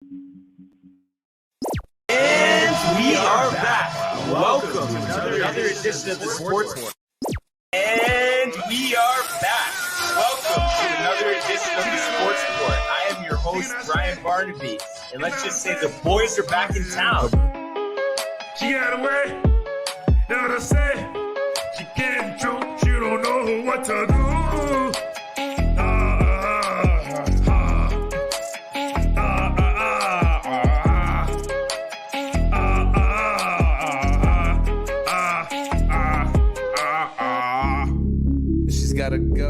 And we are back. Welcome to another edition of the Sports War. And we are back. Welcome to another edition of the Sports Report. I am your host, Brian Barnaby, and let's just say the boys are back in town. She got away, know what I say? She can't joke, she don't know what to do.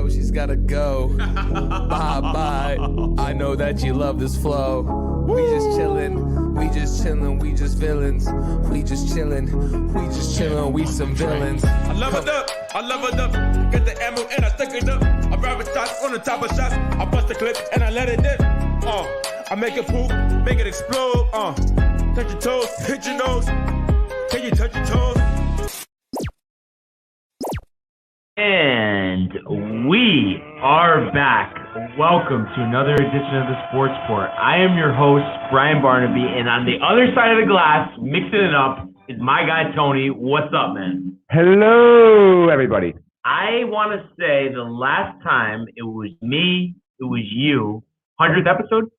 She's gotta go. Bye. I know that you love this flow. We just chillin', we just villains. We just chillin', we some villains. I leveled up, get the ammo and I stick it up. I grab shots on the top of shots. I bust the clip and I let it dip. I make it poop, make it explode. Touch your toes, hit your nose. Can you touch your toes? And we are back. Welcome to another edition of the Sports Report. I am your host, Brian Barnaby, and on the other side of the glass, mixing it up, is my guy, Tony. What's up, man? Hello, everybody. I want to say the last time it was me, it was you, 100th episode?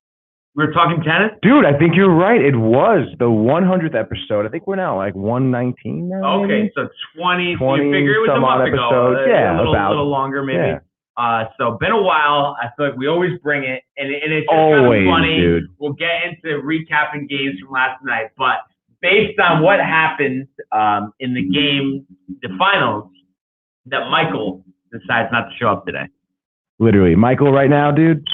We were talking tennis? Dude, I think you're right. It was the 100th episode. I think we're now like 119 now. Okay, maybe? so 20 so you figure it was a month ago. Yeah, a little longer maybe. Yeah. So been a while. I feel like we always bring it, and it's just always, kind of funny. Dude. We'll get into recapping games from last night, but based on what happened in the game, the finals, that Michael decides not to show up today. Literally, Michael right now, dude,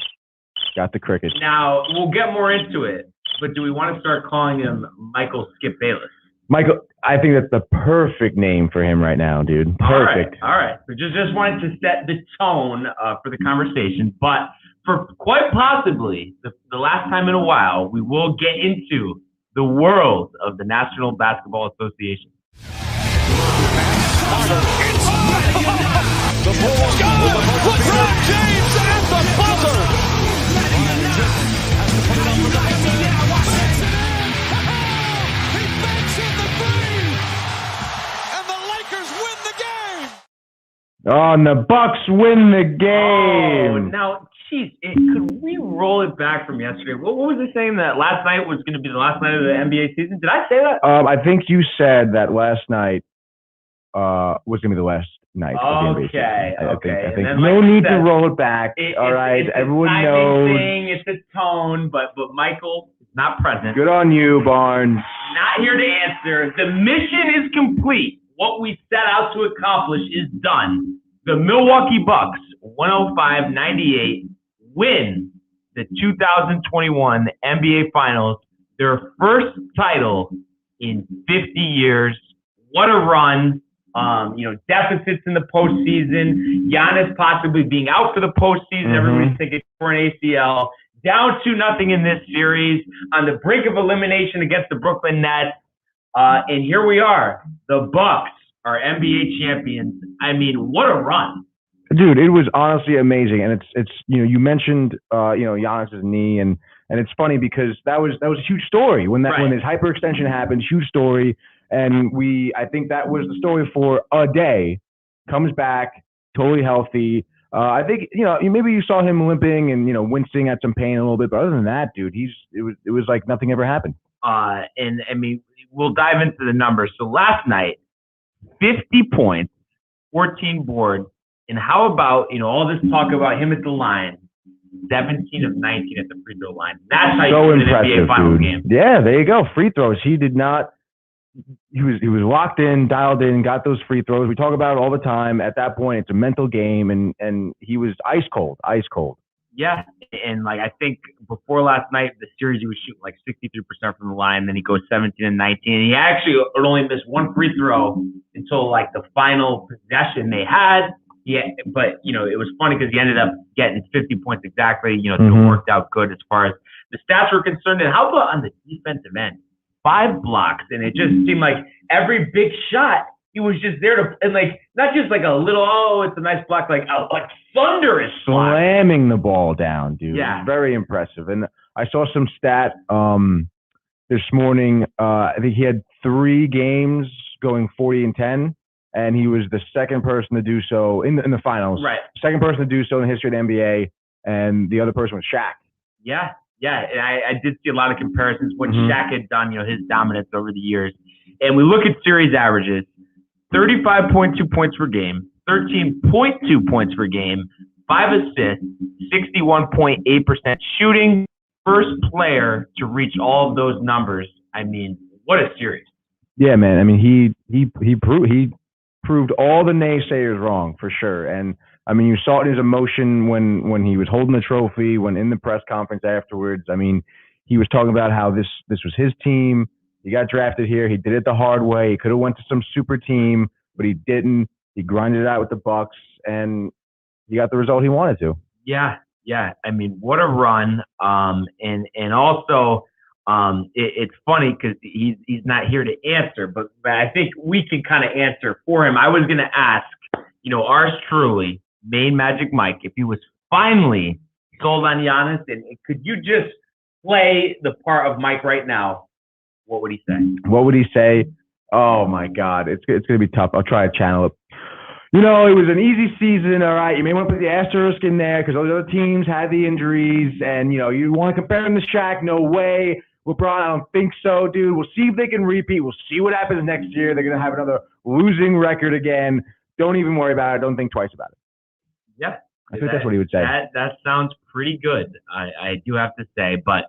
got the cricket. Now we'll get more into it, but do we want to start calling him Michael Skip Bayless? Michael, I think that's the perfect name for him right now, dude. Perfect. All right. So just wanted to set the tone for the conversation, but for quite possibly the last time in a while, we will get into the world of the National Basketball Association. The Bulls go! LeBron James at the buzzer! He banks in the three! And the Lakers win the game! Oh, and the Bucks win the game! Oh, now, geez, could we roll it back from yesterday? What was it saying that last night was going to be the last night of the NBA season? Did I say that? I think you said that last night was going to be the last night of the NBA season. I think then, no need to roll it back. All right, it's everyone a knows. Thing, it's a tone, but Michael is not present. Good on you, Barnes. Not here to answer. The mission is complete. What we set out to accomplish is done. The Milwaukee Bucks, 105-98, win the 2021 NBA Finals, their first title in 50 years. What a run. Deficits in the postseason, Giannis possibly being out for the postseason, everybody's thinking for an ACL, down 2-0 in this series, on the brink of elimination against the Brooklyn Nets, and here we are. The Bucks are NBA champions. I mean, what a run. Dude, it was honestly amazing. And it's you mentioned Giannis's knee, and it's funny because that was a huge story when his hyperextension happened, huge story. And I think that was the story for a day. Comes back totally healthy. I think maybe you saw him limping and wincing at some pain a little bit, but other than that, dude, it was like nothing ever happened. And I mean, we'll dive into the numbers. So last night, 50 points, 14 boards, and how about all this talk about him at the line? 17 of 19 at the free throw line. That's how you win an NBA Finals game. Yeah, there you go. Free throws. He did not. He was locked in, dialed in, got those free throws. We talk about it all the time. At that point, it's a mental game, and he was ice cold. Yeah, and I think before last night, the series he was shooting 63% from the line. Then he goes 17 and 19. And he actually only missed one free throw until the final possession they had. Yeah, but it was funny because he ended up getting 50 points exactly. It worked out good as far as the stats were concerned. And how about on the defensive end? 5 blocks, and it just seemed like every big shot he was just there to, and like, not just like a little, oh, it's a nice block, like thunderous block. Slamming the ball down, dude. Yeah. Very impressive. And I saw some stat this morning. I think he had 3 games going 40-10, and he was the second person to do so in the finals. Right. Second person to do so in the history of the NBA, and the other person was Shaq. Yeah. And I did see a lot of comparisons what Shaq had done, his dominance over the years. And we look at series averages, 35.2 points per game, 13.2 points per game, 5 assists, 61.8% shooting. First player to reach all of those numbers. I mean, what a series. Yeah, man. I mean, he proved all the naysayers wrong for sure. And I mean, you saw it in his emotion when he was holding the trophy, when in the press conference afterwards. I mean, he was talking about how this was his team. He got drafted here. He did it the hard way. He could have went to some super team, but he didn't. He grinded it out with the Bucks, and he got the result he wanted to. Yeah. I mean, what a run. And also, it's funny because he's not here to answer, but I think we can kind of answer for him. I was going to ask, ours truly, Main Magic Mike, if he was finally sold on Giannis, and could you just play the part of Mike right now? What would he say? What would he say? Oh my God, it's going to be tough. I'll try to channel it. It was an easy season, all right. You may want to put the asterisk in there because all the other teams had the injuries, and you want to compare them to Shaq? No way. LeBron, I don't think so, dude. We'll see if they can repeat. We'll see what happens next year. They're going to have another losing record again. Don't even worry about it. Don't think twice about it. Yeah, I think that's what he would say. That sounds pretty good. I do have to say, but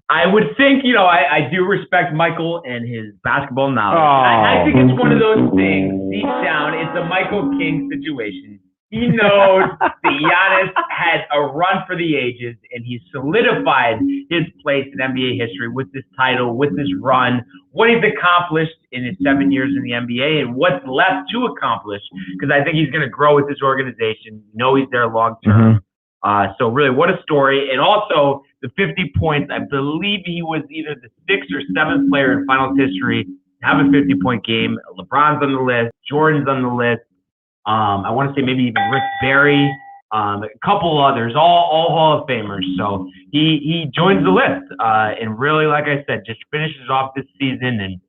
I would think, I do respect Michael and his basketball knowledge. I think it's one of those things, deep down, it's a Michael King situation. He knows that Giannis had a run for the ages, and he solidified his place in NBA history with this title, with this run, what he's accomplished in his 7 years in the NBA, and what's left to accomplish, because I think he's going to grow with this organization. He's there long-term. So really, what a story. And also, the 50 points, I believe he was either the 6th or 7th player in finals history to have a 50-point game. LeBron's on the list. Jordan's on the list. I want to say maybe even Rick Barry, a couple others, all Hall of Famers. So he joins the list. And really, like I said, just finishes off this season. And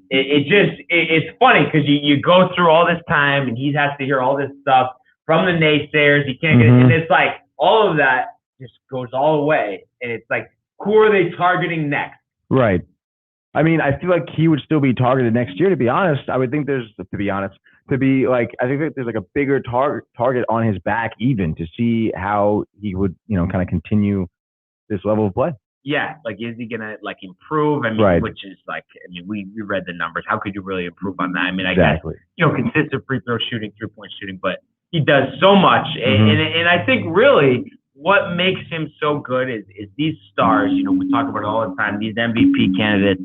it's funny because you go through all this time and he has to hear all this stuff from the naysayers. He can't get it. And it's like, all of that just goes all away. And it's like, who are they targeting next? Right. I mean, I feel like he would still be targeted next year, to be honest. I would think I think that there's like a bigger target on his back even to see how he would, kind of continue this level of play. Yeah. Like, is he going to improve? I mean, right. Which is we read the numbers. How could you really improve on that? I mean, exactly. I guess, consistent free throw shooting, 3-point shooting, but he does so much. And I think really what makes him so good is these stars, we talk about it all the time, these MVP candidates,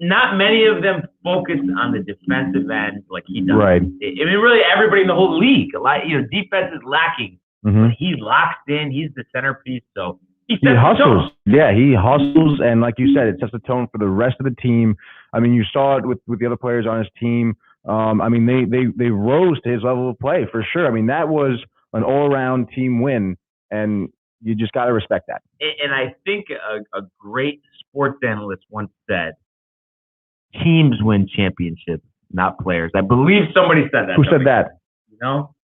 not many of them focus on the defensive end like he does. Right. I mean, really everybody in the whole league, defense is lacking. But he locks in, he's the centerpiece. So he hustles. Yeah, he hustles. And like you said, it sets the tone for the rest of the team. I mean, you saw it with the other players on his team. I mean, they rose to his level of play for sure. I mean, that was an all-around team win, and you just got to respect that. And I think a great sports analyst once said, teams win championships, not players. I believe somebody said that. Who said that?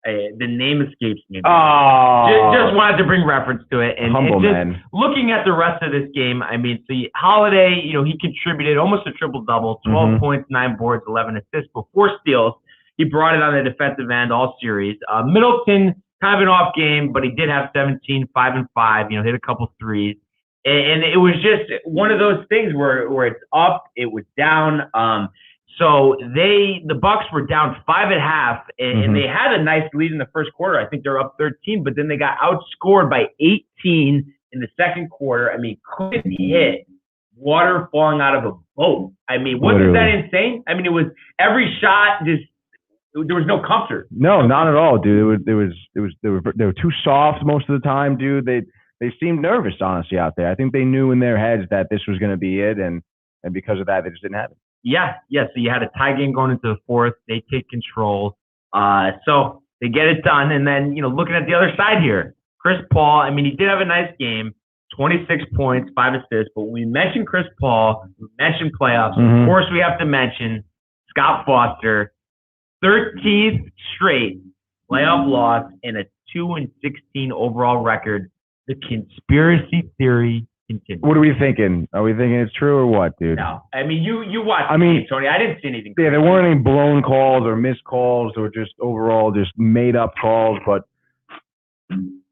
The name escapes me. Oh, just wanted to bring reference to it. And humble just man. Looking at the rest of this game, I mean, see, Holiday, he contributed almost a triple-double, 12 points, 9 boards, 11 assists, but 4 steals. He brought it on the defensive end all series. Middleton, kind of an off game, but he did have 17, 5 and 5, hit a couple threes. And it was just one of those things where it's up, it was down. So the Bucks were down 5 at half, and they had a nice lead in the first quarter. I think they're up 13, but then they got outscored by 18 in the second quarter. I mean, couldn't hit, water falling out of a boat. I mean, wasn't that insane? I mean, it was every shot just there was no comfort. No, not at all, dude. They were too soft most of the time, dude. They seemed nervous, honestly, out there. I think they knew in their heads that this was going to be it, and because of that, they just didn't have it. Yeah. So you had a tie game going into the fourth. They take control. So they get it done. And then, looking at the other side here, Chris Paul, I mean, he did have a nice game, 26 points, 5 assists. But when we mentioned Chris Paul, we mentioned playoffs. Mhm. Of course, we have to mention Scott Foster, 13th straight playoff loss and a 2-16 overall record. The conspiracy theory continues. What are we thinking? Are we thinking it's true or what, dude? No, I mean you watched the game, Tony. I didn't see anything. Yeah, there weren't any blown calls or missed calls or just overall just made up calls, but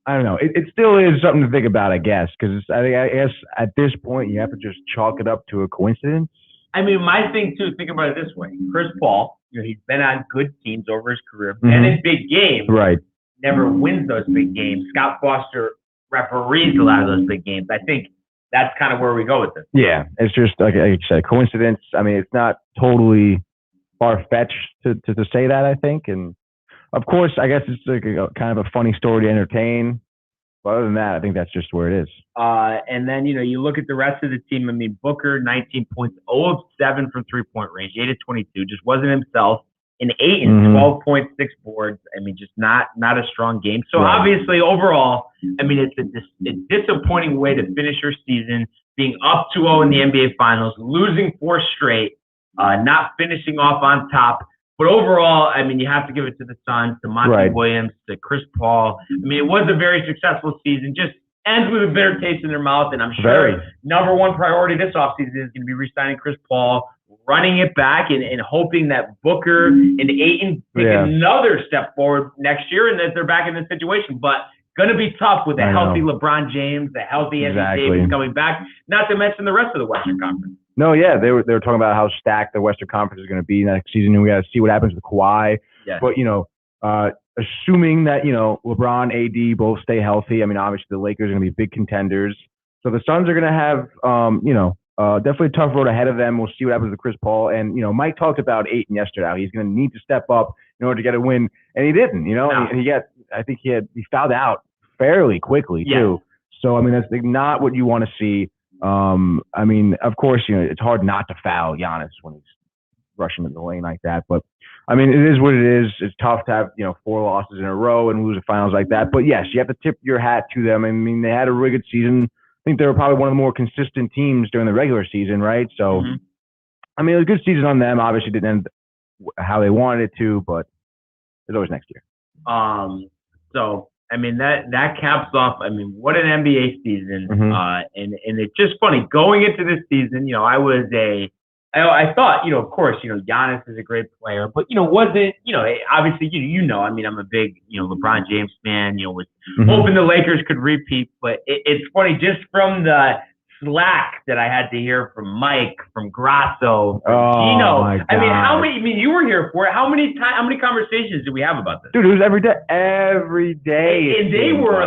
I don't know. It still is something to think about, I guess, because I guess at this point you have to just chalk it up to a coincidence. I mean, my thing too. Think about it this way: Chris Paul, he's been on good teams over his career, been in big games, right? Never wins those big games. Scott Foster referees a lot of those big games. I think that's kind of where we go with this. Yeah, it's just like I said, coincidence. I mean, it's not totally far-fetched to say that, I think. And of course, I guess it's like kind of a funny story to entertain. But other than that, I think that's just where it is. And then, you look at the rest of the team. I mean, Booker, 19 points, 0 of 7 from three-point range, 8 of 22, just wasn't himself. And Ayton, 12.6 boards. I mean, just not a strong game. So obviously, overall, I mean, it's a disappointing way to finish your season, being up 2-0 in the NBA Finals, losing 4 straight, not finishing off on top. But overall, I mean, you have to give it to the Suns, to Monty Williams, to Chris Paul. I mean, it was a very successful season. Just ends with a bitter taste in their mouth. And I'm sure number one priority this offseason is going to be re-signing Chris Paul, running it back, and hoping that Booker and Ayton take another step forward next year and that they're back in this situation. But going to be tough with a healthy LeBron James, a healthy Anthony Davis coming back, not to mention the rest of the Western Conference. No, yeah, they were talking about how stacked the Western Conference is going to be next season, and we got to see what happens with Kawhi. Yes. But assuming that LeBron, AD both stay healthy, I mean, obviously the Lakers are going to be big contenders. So the Suns are going to have definitely a tough road ahead of them. We'll see what happens with Chris Paul. And Mike talked about Ayton yesterday. How he's going to need to step up in order to get a win, and he didn't. And I think he fouled out fairly quickly too. So I mean, that's not what you want to see. I mean, of course, it's hard not to foul Giannis when he's rushing in the lane like that. But I mean, it is what it is. It's tough to have 4 losses in a row and lose the finals like that. But yes, you have to tip your hat to them. I mean, they had a really good season. I think they were probably one of the more consistent teams during the regular season, right? So, I mean, it was a good season on them. Obviously, didn't end how they wanted it to, but there's always next year. So, I mean, that caps off, I mean, what an NBA season. And it's just funny, going into this season, I thought, of course, Giannis is a great player, but, wasn't, obviously, I mean, I'm a big, LeBron James fan, was hoping the Lakers could repeat, but it's funny, just from the slack that I had to hear from Mike, from Grasso, from Gino. I mean, you were here for it. How many conversations did we have about this? Dude, it was every day. And they were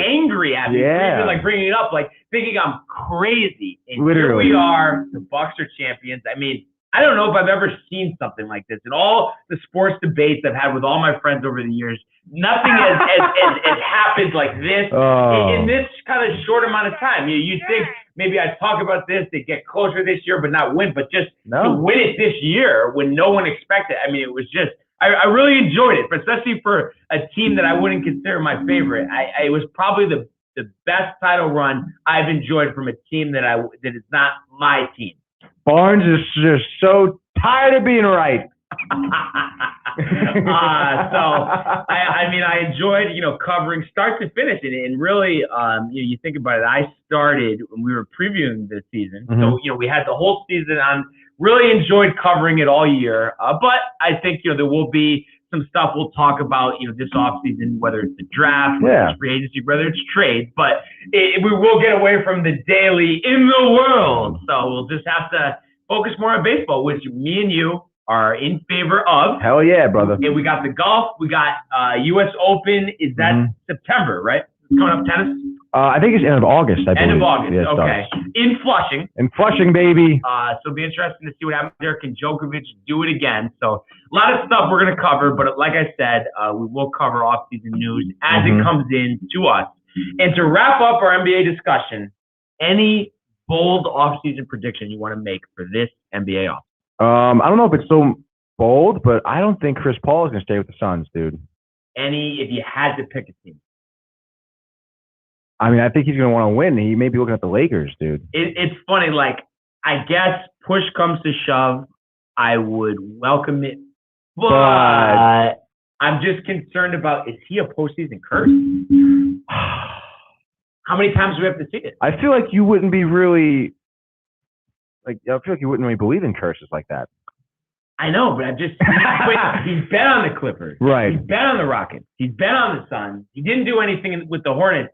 angry at me, even bringing it up, thinking I'm crazy. And here we are, the Bucks are champions. I mean, I don't know if I've ever seen something like this. In all the sports debates I've had with all my friends over the years, nothing has happened like this in this kind of short amount of time. You'd think maybe I'd talk about this, they get closer this year but not win, but just to win it this year when no one expected. I mean, it was just, I really enjoyed it, but especially for a team that I wouldn't consider my favorite. It was probably the best title run I've enjoyed from a team that is not my team. Barnes is just so tired of being right. I mean, I enjoyed, covering start to finish it. And really, you think about it, I started when we were previewing this season. So, we had the whole season on, really enjoyed covering it all year. But I think, there will be some stuff we'll talk about, this offseason, whether it's the draft, whether it's free agency, whether it's trades. But we will get away from the daily in the world. So we'll just have to focus more on baseball, which me and you are in favor of. Hell yeah, brother. And we got the golf. We got U.S. Open. Is that September, right? It's coming up, tennis? I think it's end of August, I believe. End of August, okay. In Flushing. In Flushing, baby. So it'll be interesting to see what happens there. Can Djokovic do it again? So a lot of stuff we're going to cover, but like I said, we will cover off-season news as it comes in to us. And to wrap up our NBA discussion, any bold off-season prediction you want to make for this NBA off? I don't know if it's so bold, but I don't think Chris Paul is going to stay with the Suns, dude. If you had to pick a team. I mean, I think he's going to want to win. He may be looking at the Lakers, dude. It's funny. Like, I guess push comes to shove, I would welcome it. But I'm just concerned about, is he a postseason curse? How many times do we have to see it? I feel like you wouldn't be really, I feel like you wouldn't really believe in curses like that. I know, but he's been on the Clippers. Right. He's been on the Rockets. He's been on the Suns. He didn't do anything with the Hornets.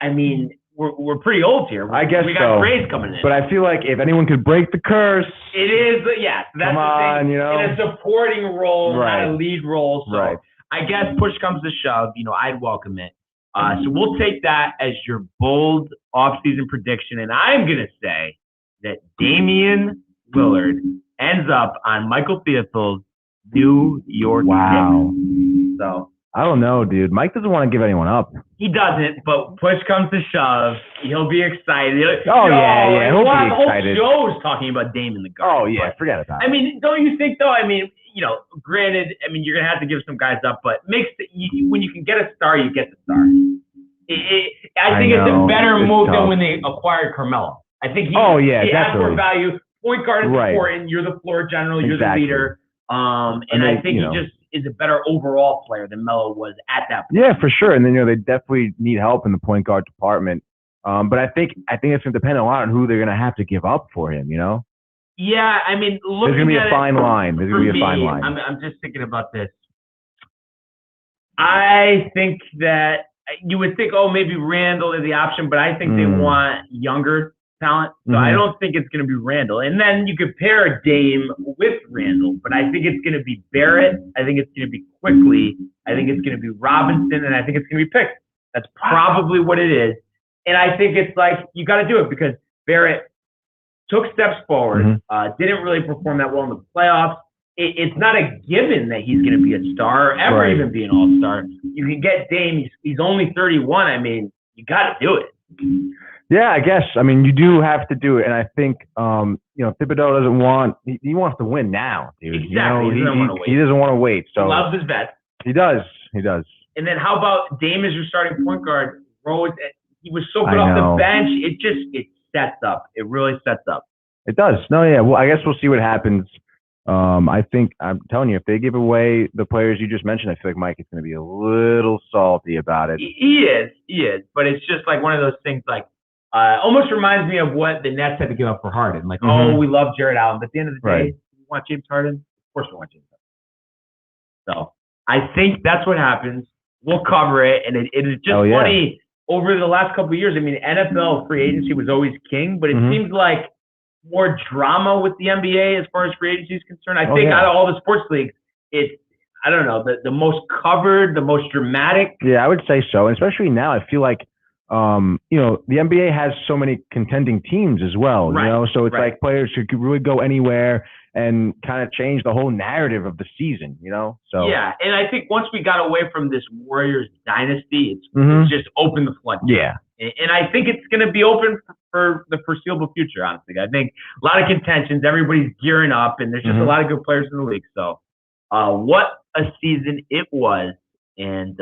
I mean, we're pretty old here. I guess we got so. Grays coming in. But I feel like if anyone could break the curse, it is. Yeah, so that's come on, the thing. you know, in a supporting role, right. not a lead role. So I guess push comes to shove. I'd welcome it. So we'll take that as your bold offseason prediction, and I'm gonna say that Damian Lillard ends up on Michael Theophil's New York Knicks. So I don't know, dude. Mike doesn't want to give anyone up. he doesn't, but push comes to shove, he'll be excited. Yeah, he'll be excited. Whole show's talking about Dame in the Garden. Oh yeah, forget about it. I mean, don't you think though? I mean, granted, you're gonna have to give some guys up, but when you can get a star, you get the star. I think it's a better move than when they acquired Carmelo. I think he has more value. Point guard is important. You're the floor general. You're the leader. And I think he just is a better overall player than Melo was at that point. Yeah, for sure. And then they definitely need help in the point guard department. But I think it's going to depend a lot on who they're going to have to give up for him. Yeah, I mean, there's going to be a fine line. There's going to be a fine line. I'm just thinking about this. I think that you would think, maybe Randall is the option, but I think they want younger talent. So I don't think it's going to be Randall. And then you could pair Dame with Randall, but I think it's going to be Barrett. I think it's going to be Quickly. I think it's going to be Robinson, and I think it's going to be Pickett. That's probably what it is. And I think it's like, you got to do it because Barrett took steps forward, didn't really perform that well in the playoffs. It's not a given that he's going to be a star or ever even be an all-star. You can get Dame. He's only 31. I mean, you got to do it. Yeah, I guess. I mean, you do have to do it. And I think, Thibodeau doesn't want – he wants to win now, dude. Exactly. He doesn't want to wait. He doesn't want to wait. So he loves his vets. He does. He does. And then how about Dame as your starting point guard? Rose, he was so good off the bench. It sets up. It really sets up. It does. No, yeah. Well, I guess we'll see what happens. I think I'm telling you, if they give away the players you just mentioned, I feel like Mike is going to be a little salty about it. He is. But it's just like one of those things like almost reminds me of what the Nets had to give up for Harden. Like, we love Jared Allen. But at the end of the day, we want James Harden? Of course we want James Harden. So I think that's what happens. We'll cover it. And it is just funny. Over the last couple of years, I mean, NFL free agency was always king, but it seems like more drama with the NBA as far as free agency is concerned. I think out of all the sports leagues, it's, I don't know, the most covered, the most dramatic. Yeah, I would say so. And especially now, I feel like, the NBA has so many contending teams as well, so it's like players who could really go anywhere and kind of change the whole narrative of the season, So yeah, and I think once we got away from this Warriors dynasty, it's just opened the floodgates. Yeah. And I think it's going to be open for the foreseeable future, honestly. I think a lot of contentions, everybody's gearing up, and there's just a lot of good players in the league. So what a season it was, and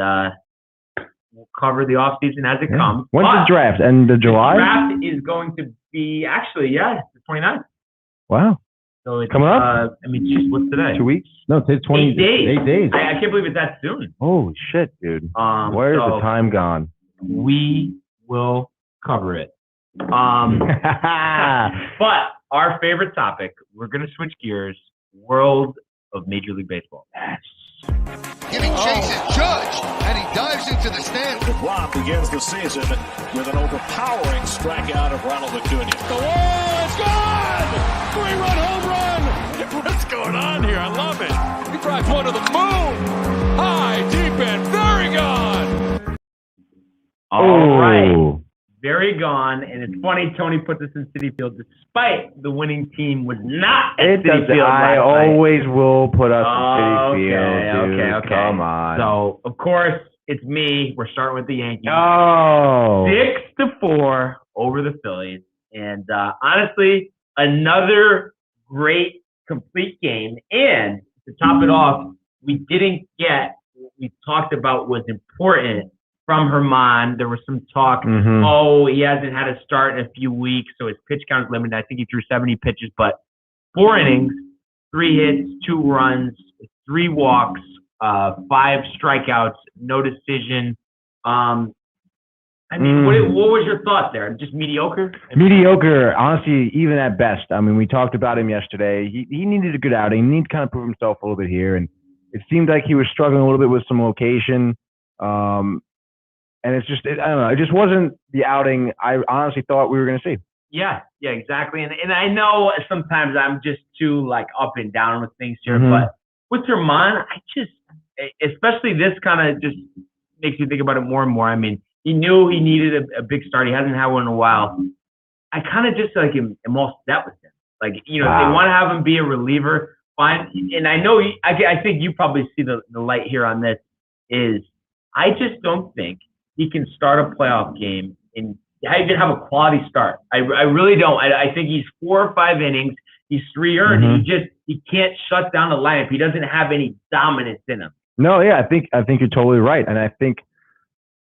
we'll cover the offseason as it comes. When's the draft? End of July? The draft is going to be, the 29th. Wow. So it's coming up? What's today? 2 weeks? No, today's 20 days. 8 days. I can't believe it's that soon. Holy shit, dude. Where's the time gone? We will cover it. But our favorite topic, we're going to switch gears, world of Major League Baseball. Giving chases Judge, and he dives into the stand. DeGrom begins the season with an overpowering strikeout of Ronald Acuna. The wall is gone! 3-run home run! What's going on here? I love it. He drives one to the moon. High, deep, and very gone. All right. Very gone. And it's funny, Tony put this in Citi Field despite the winning team was not at Citi Field. I always will put us in Citi Field, dude. Okay. Come on. So, of course, it's me. We're starting with the Yankees. 6-4 over the Phillies. And honestly, another great complete game. And to top it off, we didn't get what we talked about was important from Herman. There was some talk, he hasn't had a start in a few weeks, so his pitch count is limited. I think he threw 70 pitches, but 4 innings, 3 hits, 2 runs, 3 walks, 5 strikeouts, no decision. I mean, what was your thought there? Just mediocre? Mediocre, honestly, even at best. I mean, we talked about him yesterday. He needed a good outing. He needed to kind of prove himself a little bit here, and it seemed like he was struggling a little bit with some location. And it's just, I don't know, it just wasn't the outing I honestly thought we were going to see. Yeah, exactly. And I know sometimes I'm just too, like, up and down with things here, but with Herman, especially this kind of just makes you think about it more and more. I mean, he knew he needed a big start. He hasn't had one in a while. I kind of just like am all set with him. Like, if they want to have him be a reliever, fine. And I know I think you probably see the light here on this is I just don't think he can start a playoff game and even have a quality start. I really don't. I think he's 4 or 5 innings. He's 3 earned. He can't shut down the lineup. He doesn't have any dominance in him. No, yeah, I think you're totally right. And I think,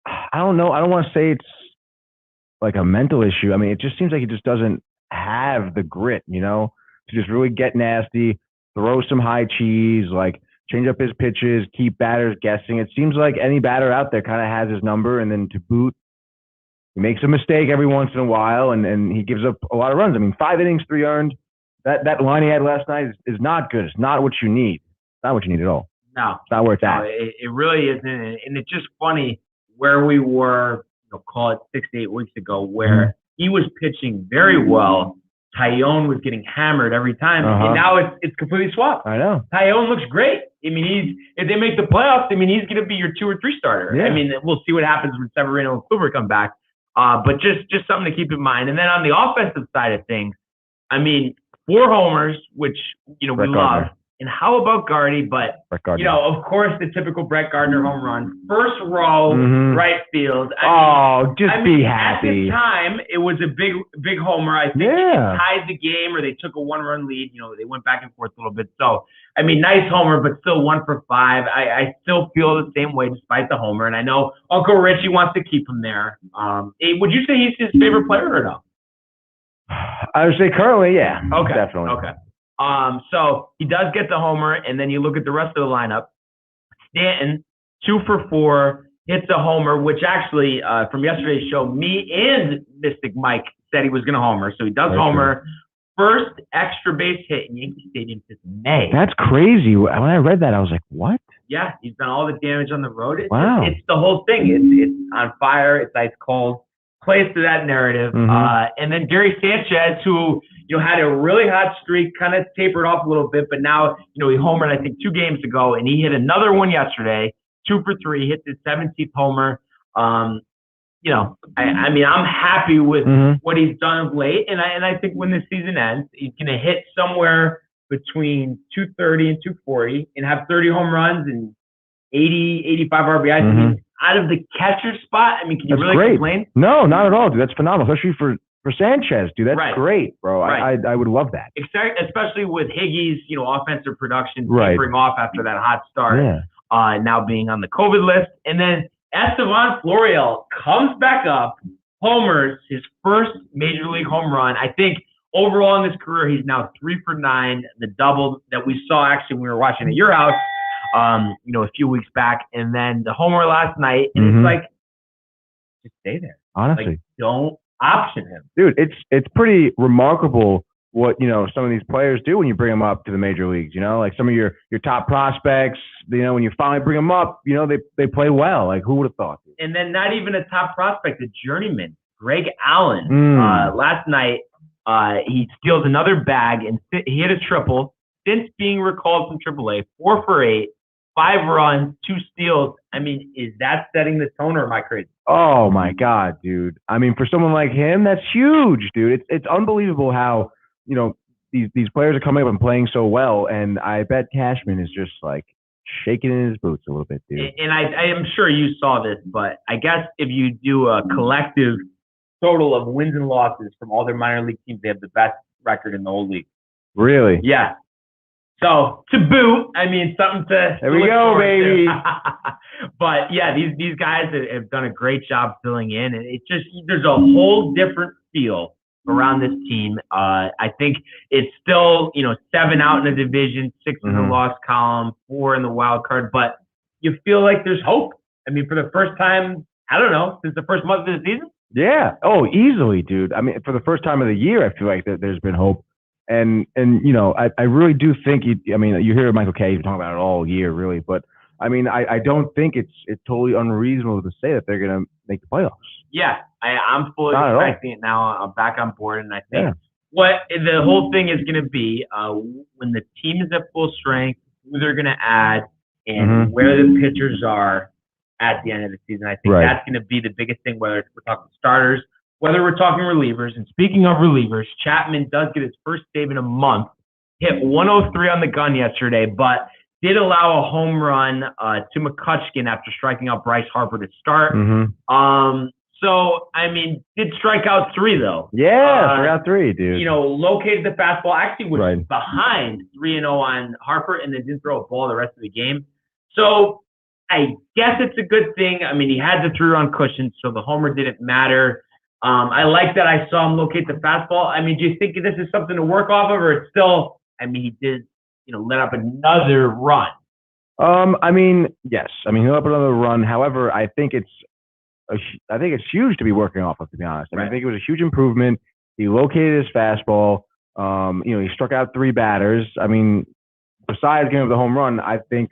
I don't know. I don't want to say it's like a mental issue. I mean, it just seems like he just doesn't have the grit, to just really get nasty, throw some high cheese, like change up his pitches, keep batters guessing. It seems like any batter out there kind of has his number, and then to boot, he makes a mistake every once in a while, and he gives up a lot of runs. I mean, 5 innings, 3 earned. That line he had last night is not good. It's not what you need. It's not what you need at all. No. It's not where it's at. It really isn't. And it's just funny where we were, call it 6 to 8 weeks ago, where he was pitching very well. Tyone was getting hammered every time, and now it's completely swapped. I know. Tyone looks great. I mean, if they make the playoffs, I mean, he's going to be your 2 or 3 starter. Yeah. I mean, we'll see what happens when Severino and Kluber come back. But just something to keep in mind. And then on the offensive side of things, I mean, 4 homers, which we love. And how about Gardy? But, of course, the typical Brett Gardner home run. First row, right field. Be happy. At the time, it was a big homer. I think it tied the game, or they took a 1-run lead. They went back and forth a little bit. So, I mean, nice homer, but still 1 for 5. I still feel the same way despite the homer. And I know Uncle Richie wants to keep him there. Would you say he's his favorite player or no? I would say currently, yeah. Okay. Definitely. Okay. So he does get the homer, and then you look at the rest of the lineup. Stanton, 2 for 4, hits a homer, which actually, from yesterday's show, me and Mystic Mike said he was going to homer. So he does homer. First extra base hit in Yankee Stadium since May. That's crazy. When I read that, I was like, what? Yeah, he's done all the damage on the road. Wow. It's the whole thing. It's on fire. It's ice cold. Plays to that narrative. And then Gary Sanchez, who had a really hot streak, kind of tapered off a little bit, but now he homered I think 2 games ago, and he hit another one yesterday, 2 for 3, hit his 17th homer. I mean, I'm happy with what he's done of late, and I think when this season ends, he's going to hit somewhere between 230 and 240 and have 30 home runs and 80, 85 RBIs. I mean, out of the catcher spot, I mean, can you really complain? No, not at all, dude. That's phenomenal, especially for Sanchez, dude. That's great, bro. Right. I would love that. Especially with Higgy's, offensive production tapering off after that hot start, now being on the COVID list. And then Estevan Florial comes back up, homers, his first major league home run. I think overall in his career, he's now 3 for 9, the double that we saw actually when we were watching at your house, a few weeks back. And then the homer last night, and it's like, just stay there. Honestly. Like, don't option him. Dude, it's pretty remarkable what, some of these players do when you bring them up to the major leagues, like some of your top prospects, when you finally bring them up, they play well. Like, who would have thought? And then not even a top prospect, a journeyman, Greg Allen. Last night, he steals another bag and he hit a triple. Since being recalled from AAA, 4 for 8, 5 runs, 2 steals. I mean, is that setting the tone, or am I crazy? Oh my God, dude. I mean, for someone like him, that's huge, dude. It's unbelievable how, these players are coming up and playing so well. And I bet Cashman is just like shaking in his boots a little bit, dude. And I am sure you saw this, but I guess if you do a collective total of wins and losses from all their minor league teams, they have the best record in the whole league. Really? Yeah. So to boot, I mean, something to. There we go, baby. But yeah, these guys have done a great job filling in, and it's just there's a whole different feel around this team. I think it's still 7 out in the division, 6 in the loss column, 4 in the wild card, but you feel like there's hope. I mean, for the first time, I don't know, since the first month of the season. Yeah. Oh, easily, dude. I mean, for the first time of the year, I feel like there's been hope. And I really do think you hear Michael Kay talking about it all year, really. But I mean, I don't think it's totally unreasonable to say that they're going to make the playoffs. Yeah, I'm fully expecting it now. I'm back on board, and I think what the whole thing is going to be when the team is at full strength, who they're going to add, and where the pitchers are at the end of the season. I think that's going to be the biggest thing, whether we're talking starters, whether we're talking relievers. And speaking of relievers, Chapman does get his first save in a month, hit 103 on the gun yesterday, but did allow a home run to McCutcheon after striking out Bryce Harper to start. So, I mean, did strike out 3, though. Yeah, strike out 3, dude. Located the fastball. Actually was behind 3-0 on Harper and then didn't throw a ball the rest of the game. So, I guess it's a good thing. I mean, he had the 3-run cushion, so the homer didn't matter. I like that I saw him locate the fastball. I mean, do you think this is something to work off of, or it's still, I mean, he did, let up another run? I mean, yes. I mean, he'll up another run. However, I think it's huge to be working off of, to be honest. I mean, I think it was a huge improvement. He located his fastball. He struck out 3 batters. I mean, besides getting the home run, I think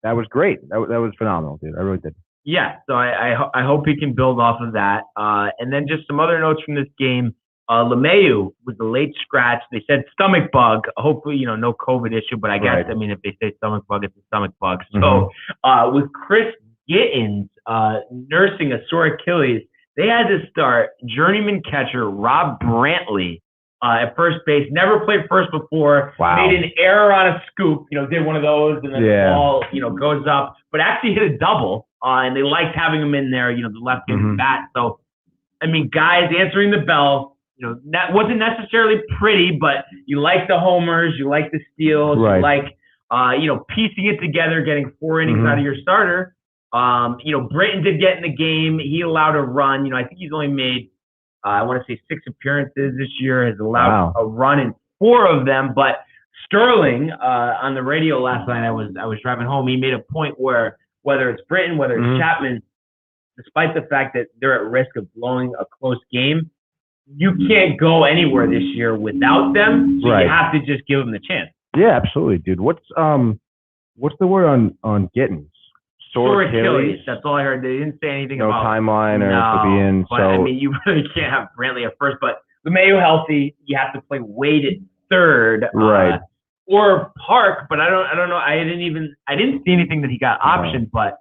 that was great. That was phenomenal, dude. I really did. Yeah, so I hope he can build off of that. And then just some other notes from this game. LeMahieu was a late scratch. They said stomach bug. Hopefully, no COVID issue, but I guess, I mean, if they say stomach bug, it's a stomach bug. So with Chris Gittens nursing a sore Achilles, they had to start journeyman catcher Rob Brantley at first base. Never played first before. Wow. Made an error on a scoop. Did one of those, and then the ball, goes up. But actually hit a double, and they liked having him in there. The left-handed bat. So, I mean, guys answering the bell. That wasn't necessarily pretty, but you like the homers, you like the steals, you like, piecing it together, getting 4 innings out of your starter. Britton did get in the game. He allowed a run. I think he's only made, I want to say 6 appearances this year, has allowed a run in 4 of them. But Sterling, on the radio last night, I was driving home. He made a point where whether it's Britton, whether it's Chapman, despite the fact that they're at risk of blowing a close game, you can't go anywhere this year without them. So you have to just give them the chance. Yeah, absolutely, dude. What's the word on Gittens? Sore Achilles. That's all I heard. They didn't say anything no about timeline or to be in. But I mean, you really can't have Brantley at first. But LeMahieu healthy, you have to play Wade at third, or Park. But I don't know. I didn't see anything that he got optioned. But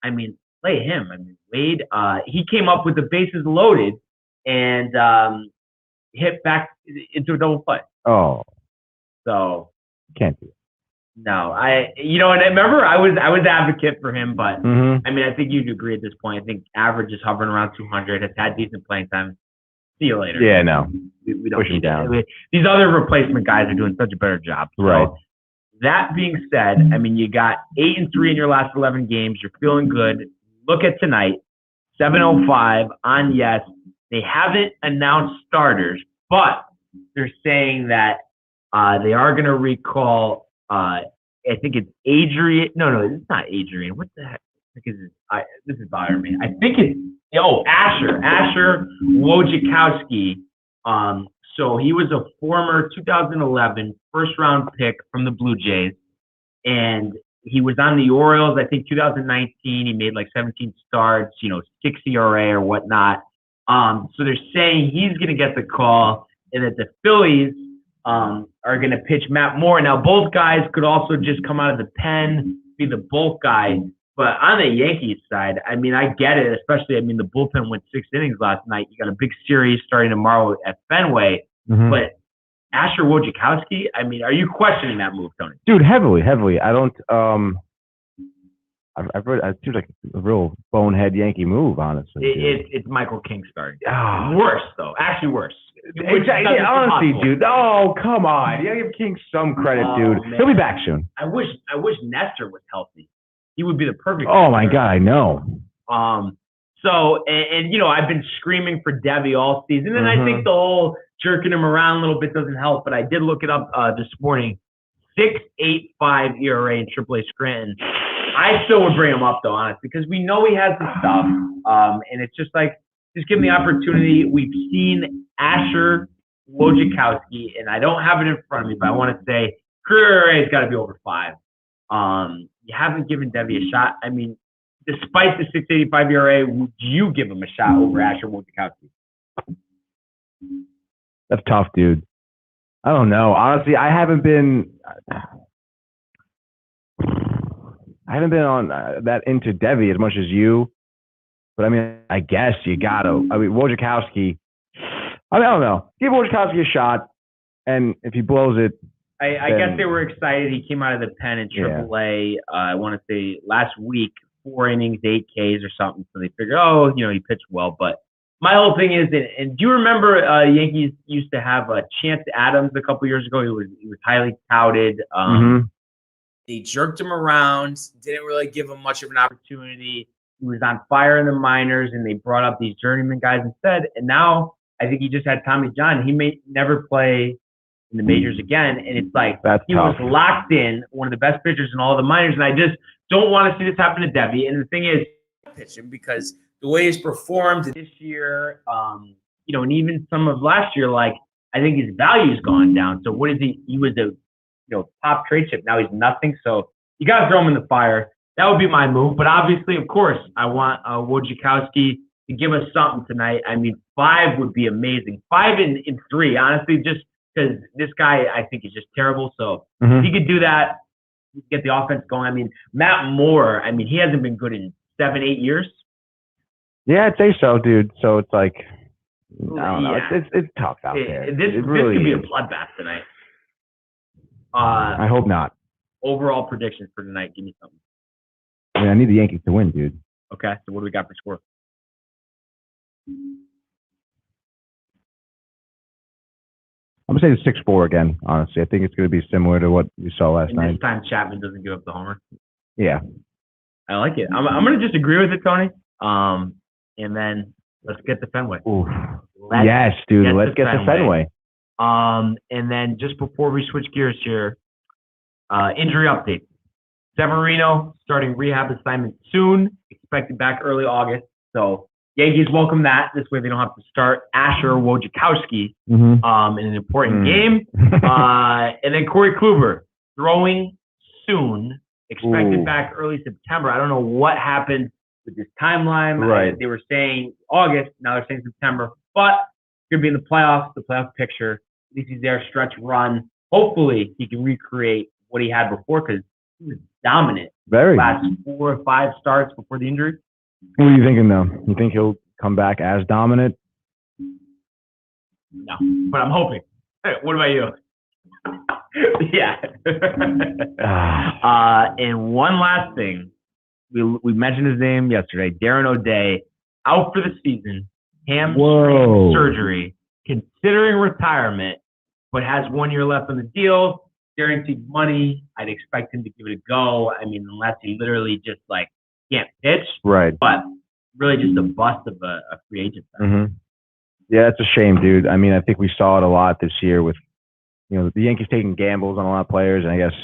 I mean, play him. I mean, Wade. He came up with the bases loaded and hit back into a double play. Oh, so can't do it. No, and remember I was advocate for him, but I mean, I think you'd agree at this point. I think average is hovering around 200. Has had decent playing time. See you later. Yeah, no. We don't push him down. These other replacement guys are doing such a better job. So, that being said, I mean, you got 8-3 in your last 11 games. You're feeling good. Look at tonight, 7:05 on Yes. They haven't announced starters, but they're saying that they are going to recall. I think it's Adrian. No, it's not Adrian. What the heck? This is bothering me. I think it's Asher Wojciechowski. So he was a former 2011 first-round pick from the Blue Jays, and he was on the Orioles. I think 2019. He made like 17 starts. 6 ERA or whatnot. So they're saying he's going to get the call, and that the Phillies are going to pitch Matt Moore. Now, both guys could also just come out of the pen, be the bulk guy. But on the Yankees side, I mean, I get it, especially, I mean, the bullpen went 6 innings last night. You got a big series starting tomorrow at Fenway. But Asher Wojciechowski, I mean, are you questioning that move, Tony? Dude, heavily. I don't I've heard it seems like a real bonehead Yankee move, honestly. It's Michael King starting. Worse, though. Actually worse. Exactly. Honestly, dude. Oh, come on. You gotta give King some credit, dude. Man. He'll be back soon. I wish Nestor was healthy. He would be the perfect. Oh my God, I know. So I've been screaming for Debbie all season, and I think the whole jerking him around a little bit doesn't help. But I did look it up this morning. 6.85 ERA in AAA Scranton. I still would bring him up though, honestly, because we know he has the stuff. And it's just give him the opportunity. We've seen Asher Wojciechowski, and I don't have it in front of me, but I want to say career ERA has got to be over 5. You haven't given Debbie a shot. I mean, despite the 6.85 ERA, would you give him a shot over Asher Wojciechowski? That's tough, dude. I don't know. Honestly, I haven't been on that into Debbie as much as you. But I mean, I guess you gotta. I mean, Wojciechowski. I don't know. Give Wojciechowski a shot, and if he blows it, I guess they were excited. He came out of the pen in AAA. I want to say last week, 4 innings, 8 Ks or something. So they figured, he pitched well. But my whole thing is, and do you remember Yankees used to have Chance Adams a couple years ago? He was highly touted. They jerked him around, didn't really give him much of an opportunity. He was on fire in the minors, and they brought up these journeyman guys instead. And now I think he just had Tommy John. He may never play in the majors again. And it's like he was locked in, one of the best pitchers in all the minors. And I just don't want to see this happen to Debbie. And the thing is, pitch him because the way he's performed this year, and even some of last year, I think his value's gone down. So what is he? He was a top trade chip. Now he's nothing. So you got to throw him in the fire. That would be my move. But obviously, of course, I want Wojciechowski to give us something tonight. I mean, 5 would be amazing. 5 in 3, honestly, just because this guy, I think, is just terrible. So if he could do that, get the offense going. I mean, Matt Moore, he hasn't been good in 7-8 years. Yeah, I'd say so, dude. So it's I don't know. It's tough out there. This really could be a bloodbath tonight. I hope not. Overall predictions for tonight. Give me something. I need the Yankees to win, dude. Okay, so what do we got for score? I'm going to say the 6-4 again, honestly. I think it's going to be similar to what we saw last night. This time Chapman doesn't give up the homer. Yeah. I like it. I'm going to just agree with it, Tony. And then let's get to Fenway. Yes, dude. Let's get to Fenway. And then just before we switch gears here, injury update. Severino starting rehab assignment soon, expected back early August. So Yankees welcome that. This way they don't have to start Asher Wojciechowski in an important game. And then Corey Kluber throwing soon, expected back early September. I don't know what happened with this timeline. Right. They were saying August, now they're saying September. But going to be in the playoff picture. At least he's there, stretch run. Hopefully he can recreate what he had before because he was dominant. Very. Last 4 or 5 starts before the injury. What are you thinking, though? You think he'll come back as dominant? No, but I'm hoping. Hey, what about you? Yeah. And one last thing. We mentioned his name yesterday. Darren O'Day, out for the season. Hamstring surgery. Considering retirement, but has 1 year left on the deal. Guaranteed money. I'd expect him to give it a go. Unless he literally just can't pitch. Right. But really just a bust of a free agent. Yeah, it's a shame, dude. I think we saw it a lot this year with, the Yankees taking gambles on a lot of players, and I guess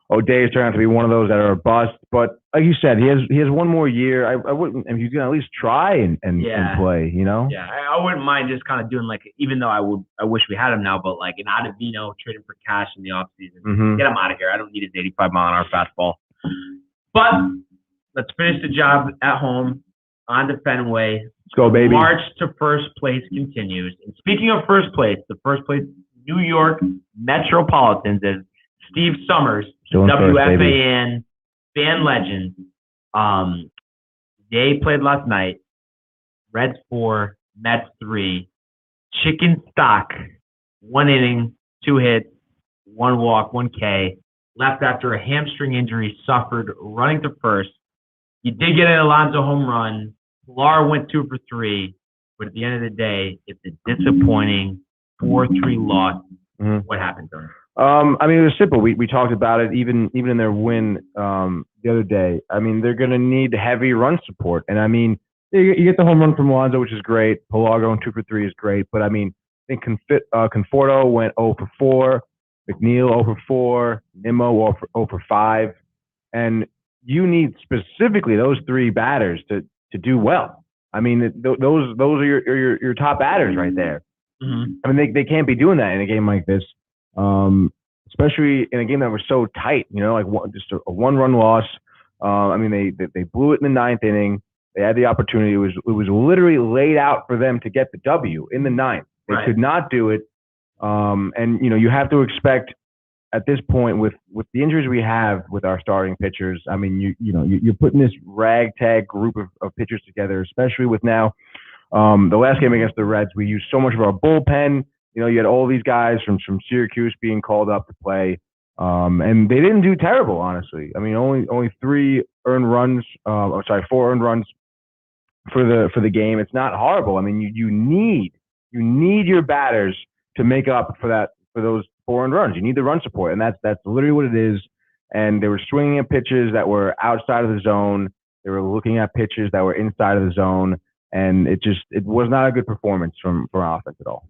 O'Day is turning out to be one of those that are a bust. But like you said, he has 1 more year. I wouldn't. He's gonna at least try and play. Yeah, I wouldn't mind just kind of doing even though I wish we had him now, but an Ottavino, trade him for cash in the offseason. Get him out of here. I don't need his 85-mile-an-hour fastball. But let's finish the job at home on to Fenway. Let's go, baby. March to first place continues. And speaking of first place, the first place New York Metropolitans, as Steve Summers, WFAN fan legend, they played last night. Reds 4, Mets 3. Chicken stock, 1 inning, 2 hits, 1 walk, 1 K. Left after a hamstring injury suffered running to first. You did get an Alonso home run. Pilar went 2 for 3. But at the end of the day, it's a disappointing 4-3 loss. Mm-hmm. What happened, Tony? I mean, it was simple. We talked about it even in their win the other day. I mean, they're going to need heavy run support. And, I mean, you get the home run from Lonzo, which is great. Pelago going 2 for 3 is great. But, I mean, I think Conforto went 0 for 4. McNeil 0 for 4. Nimmo 0 for 5. And you need specifically those 3 batters to do well. I mean, those are your top batters right there. Mm-hmm. I mean, they can't be doing that in a game like this, especially in a game that was so tight. You know, like just a 1-run loss. I mean, they blew it in the 9th inning. They had the opportunity. It was literally laid out for them to get the W in the 9th. They could not do it. And you know, you have to expect at this point with the injuries we have with our starting pitchers. I mean, you're putting this ragtag group of pitchers together, especially with now. The last game against the Reds, we used so much of our bullpen. You know, you had all these guys from Syracuse being called up to play, and they didn't do terrible, honestly. I mean, only 4 earned runs for the game. It's not horrible. I mean, you need your batters to make up for those 4 earned runs. You need the run support, and that's literally what it is. And they were swinging at pitches that were outside of the zone. They were looking at pitches that were inside of the zone. And it was not a good performance from offense at all.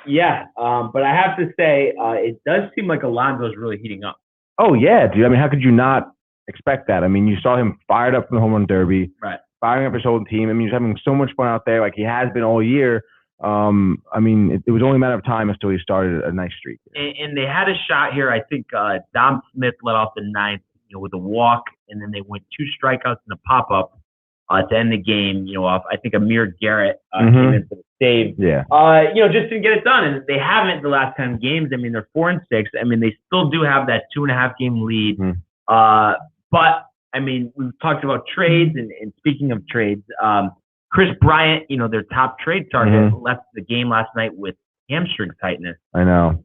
Yeah, but I have to say, it does seem like Alonso's really heating up. Oh, yeah, dude. I mean, how could you not expect that? I mean, you saw him fired up from the home run derby, firing up his whole team. I mean, he's having so much fun out there like he has been all year. I mean, it was only a matter of time until he started a nice streak. And they had a shot here. I think Dom Smith led off the 9th, with a walk, and then they went 2 strikeouts and a pop-up. To end the game, off, I think Amir Garrett came into the save. Yeah. Just didn't get it done. And they haven't the last 10 games. I mean, they're 4-6. I mean, they still do have that 2.5 game lead. But, I mean, we've talked about trades. And speaking of trades, Chris Bryant, their top trade target, left the game last night with hamstring tightness. I know.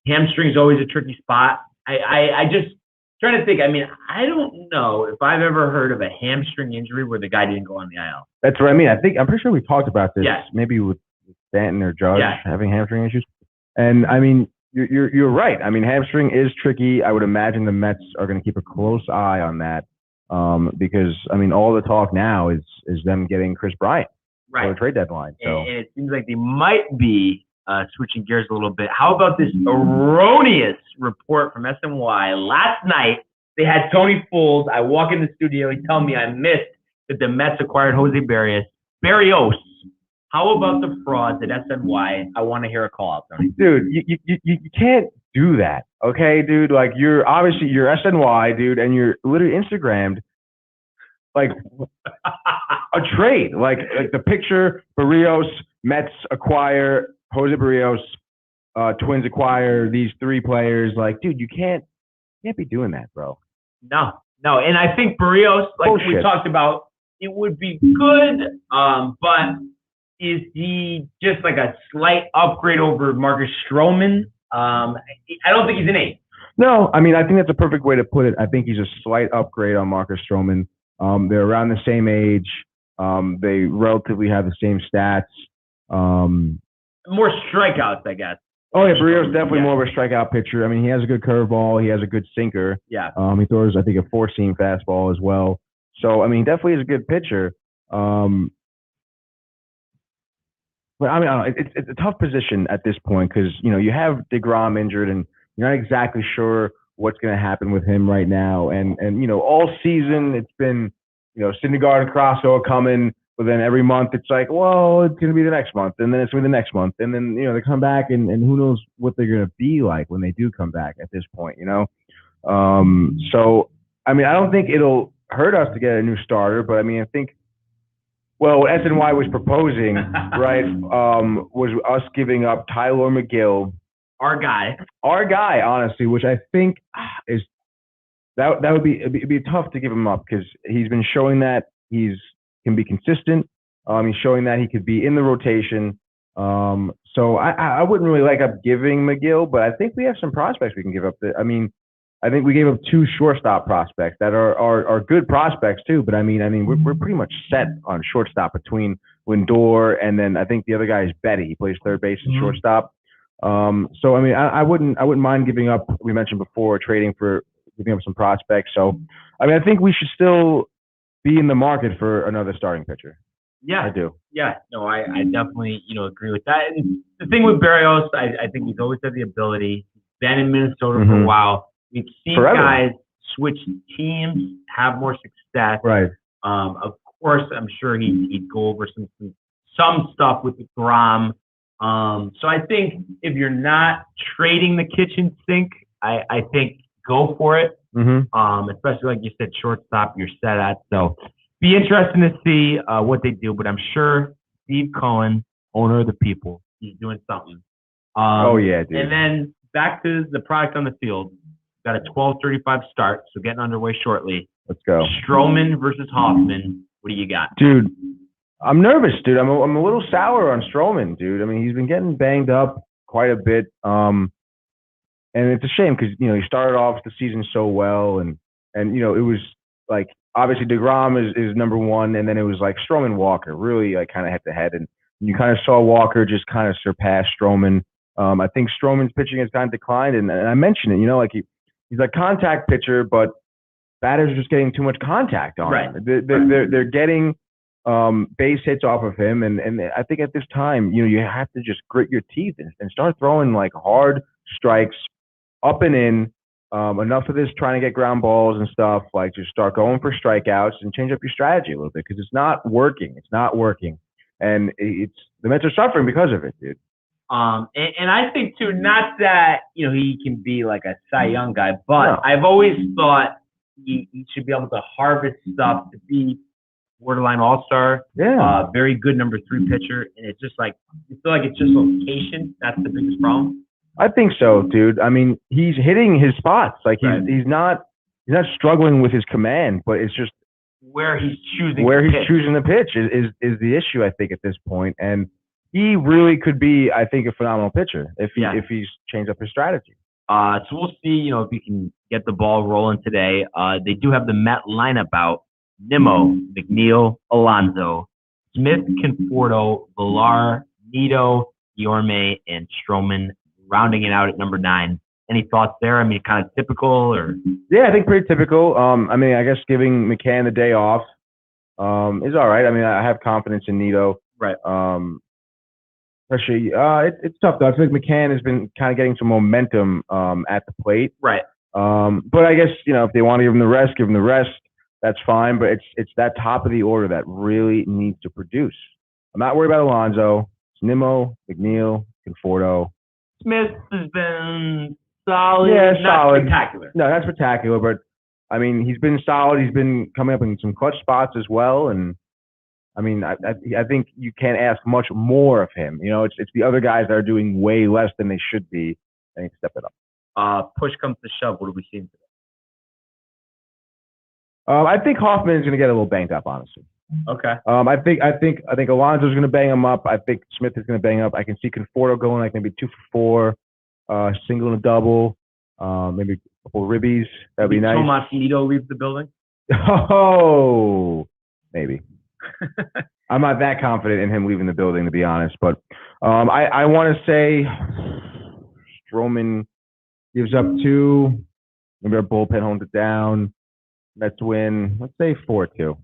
Hamstring's always a tricky spot. I just trying to think. I mean, I don't know if I've ever heard of a hamstring injury where the guy didn't go on the IL. That's what I mean. I'm pretty sure we talked about this. Yes. Maybe with Stanton or Judge having hamstring issues. And I mean, you're right. I mean, hamstring is tricky. I would imagine the Mets are going to keep a close eye on that because I mean, all the talk now is them getting Chris Bryant for the trade deadline. So and it seems like they might be switching gears a little bit. How about this erroneous report from SNY? Last night, they had Tony Fools. I walk in the studio. He tell me I missed that the Mets acquired Jose Barrios. How about the frauds at SNY? I want to hear a call out, Tony. Dude, you can't do that, okay, dude? Like, you're SNY, dude, and you're literally Instagrammed like a trade. Like the picture, Barrios, Mets acquire Jose Barrios, Twins acquire these 3 players. Like, dude, you can't be doing that, bro. No. And I think Barrios, like we talked about, it would be good, but is he just like a slight upgrade over Marcus Stroman? I don't think he's an 8. No, I mean, I think that's a perfect way to put it. I think he's a slight upgrade on Marcus Stroman. They're around the same age. They relatively have the same stats. More strikeouts, I guess. Oh, yeah, Barrios definitely more of a strikeout pitcher. I mean, he has a good curveball. He has a good sinker. Yeah. He throws, I think, a 4-seam fastball as well. So, I mean, he definitely is a good pitcher. But, I mean, it's a tough position at this point because, you have DeGrom injured and you're not exactly sure what's going to happen with him right now. And all season it's been, Syndergaard and Crossover coming. But then every month it's like, well, it's going to be the next month. And then it's going to be the next month. And then, they come back and who knows what they're going to be like when they do come back at this point, So, I mean, I don't think it'll hurt us to get a new starter. But, I mean, I think, well, what SNY was proposing, right, was us giving up Tyler McGill. Our guy, honestly, which I think is that would be it'd be tough to give him up because he's been showing that can be consistent. He's showing that he could be in the rotation. So I wouldn't really like up giving McGill, but I think we have some prospects we can give up. I mean, I think we gave up 2 shortstop prospects that are good prospects too. But I mean, we're pretty much set on shortstop between Lindor and then I think the other guy is Betty. He plays third base and shortstop. So I mean, I wouldn't mind giving up. We mentioned before giving up some prospects. So I mean, I think we should still be in the market for another starting pitcher. Yeah, I do. Yeah, no, I definitely agree with that. And the thing with Berrios, I think he's always had the ability. He's been in Minnesota for a while. We've seen guys switch teams, have more success. Right. Of course, I'm sure he'd go over some stuff with the Grom. So I think if you're not trading the kitchen sink, I think go for it. Especially like you said, shortstop, you're set at. So be interesting to see what they do. But I'm sure Steve Cohen, owner of the people, he's doing something. Oh yeah, dude. And then back to the product on the field. Got a 12:35 start, so getting underway shortly. Let's go. Stroman versus Hoffman. What do you got? Dude, I'm nervous, dude. I'm a little sour on Stroman, dude. I mean, he's been getting banged up quite a bit. And it's a shame because, he started off the season so well. And it was like, obviously DeGrom is number one. And then it was like Stroman Walker, really like kind of head to head. And you kind of saw Walker just kind of surpass Stroman. I think Stroman's pitching has kind of declined. And I mentioned it, like he's a contact pitcher, but batters are just getting too much contact on him. They're getting base hits off of him, and I think at this time, you have to just grit your teeth and start throwing like hard strikes up and in. Enough of this trying to get ground balls and stuff. Like just start going for strikeouts and change up your strategy a little bit because it's not working. It's not working, and the Mets are suffering because of it, dude. And I think too, not that he can be like a Cy Young guy, but I've always thought he should be able to harvest stuff to be borderline all-star. Yeah. Very good number 3 pitcher, and it's just like you feel like it's just location. That's the biggest problem. I think so, dude. I mean, he's hitting his spots. Like he's not struggling with his command, but it's just where he's choosing to pitch is the issue, I think, at this point. And he really could be, I think, a phenomenal pitcher if he's changed up his strategy. So we'll see, if he can get the ball rolling today. They do have the Met lineup out. Nimmo, McNeil, Alonso, Smith, Conforto, Villar, Nito, Yorme, and Stroman, rounding it out at number 9. Any thoughts there? I mean, kind of typical or? Yeah, I think pretty typical. I mean, I guess giving McCann the day off is all right. I mean, I have confidence in Nito. Right. Especially, it's tough though. I feel like McCann has been kind of getting some momentum at the plate. Right. But I guess if they want to give him the rest, give him the rest. That's fine. But it's that top of the order that really needs to produce. I'm not worried about Alonso. It's Nimmo, McNeil, Conforto. Smith has been solid. Yeah, solid. Spectacular. No, not spectacular. But I mean, he's been solid. He's been coming up in some clutch spots as well. And I mean, I think you can't ask much more of him. It's the other guys that are doing way less than they should be. They need to step it up. Push comes to shove. What are we seeing today? I think Hoffman is going to get a little banged up, honestly. Okay. I think Alonso's going to bang him up. I think Smith is going to bang up. I can see Conforto going like maybe 2 for 4, single and a double, maybe a couple of ribbies. That'd be nice. Tomas Nito leaves the building. Oh, maybe. I'm not that confident in him leaving the building, to be honest. But I want to say Stroman gives up 2. Maybe our bullpen holds it down. Mets win. Let's say 4-2.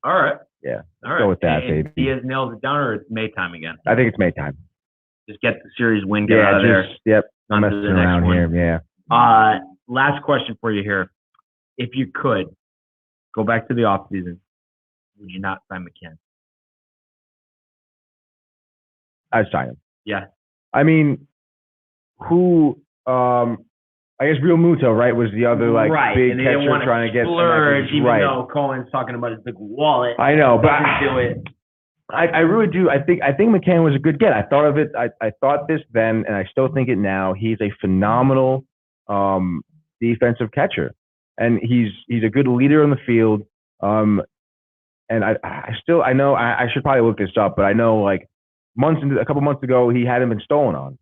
All right. Yeah. All right. Go with that, baby. Diaz nails it down, or it's May time again? I think it's May time. Just get the series win, get out of there. Yep. I'm messing around here. Yeah. Last question for you here. If you could go back to the offseason, would you not sign McCann? I'd sign him. Yeah. I mean, who? I guess Real Muto, right, was the other big catcher trying to get splurge, even though Cohen's talking about his big wallet. I know, but do it. I really do. I think McCann was a good get. I thought of it. I thought this then, and I still think it now. He's a phenomenal defensive catcher, and he's a good leader on the field. And I know I should probably look this up, but I know a couple months ago he hadn't been stolen on.